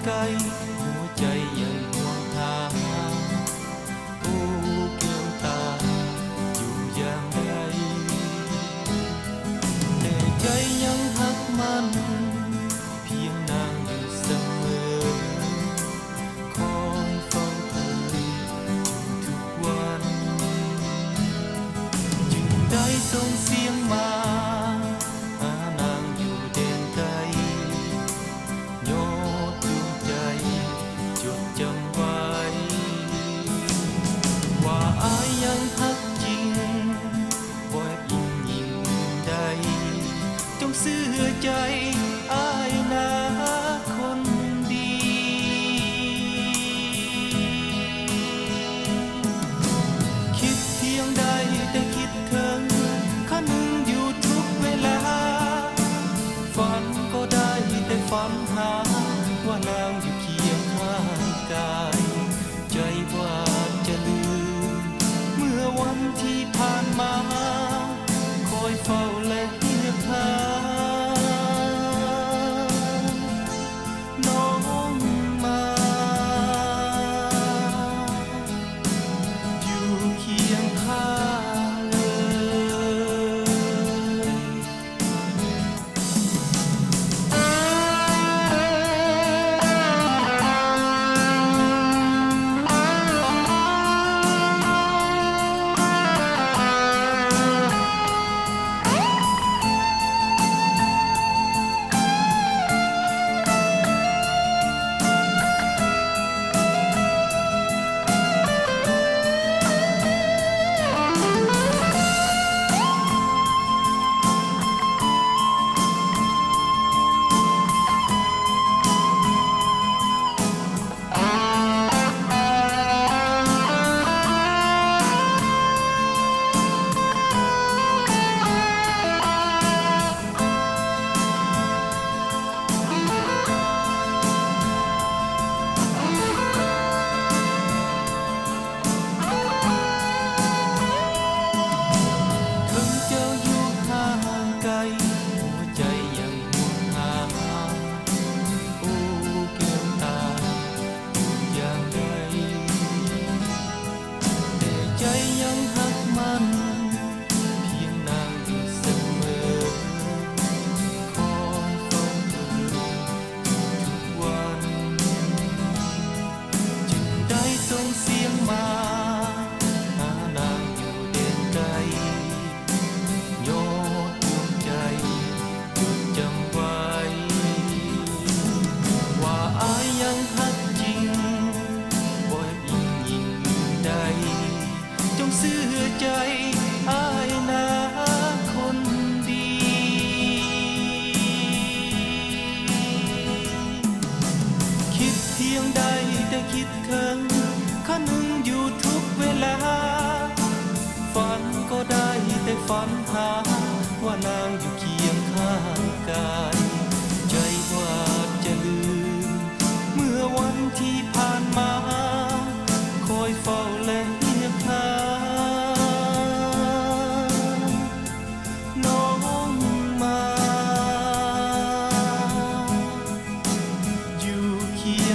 ไกลหัวใจยังห่วงหาโอ้แก้วตาอยู่อย่างไรแต่ใจยังหักมันเพียงนางอยู่เสมอคอยเฝ้าเธอทุกวันจึงได้ส่งเสียงมาหานางอยู่แดนไกลโยดดวงใจจดจำไว้ว่าอายยังฮักจริงบ่แอบอิงยิงใดจงเชื่อใจอายนะคนดีคิดเพียงใดแต่คิดถึงข้านึงอยู่ทุกเวลาฝันก็ได้แต่ฝันหาว่านางอยู่เคียงข้างกายใจว่าจะลืมเมื่อวันที่ผ่านมาคอยเฝ้าและเรียกหาน้องมาอยู่เคียงข้างเลย ฝันหาว่านางอยู่เคียงข้างกายใจว่าจะลืมเมื่อวันที่ผ่านมาคอยเฝ้าและเรียกหาน้องมาอยู่เคียง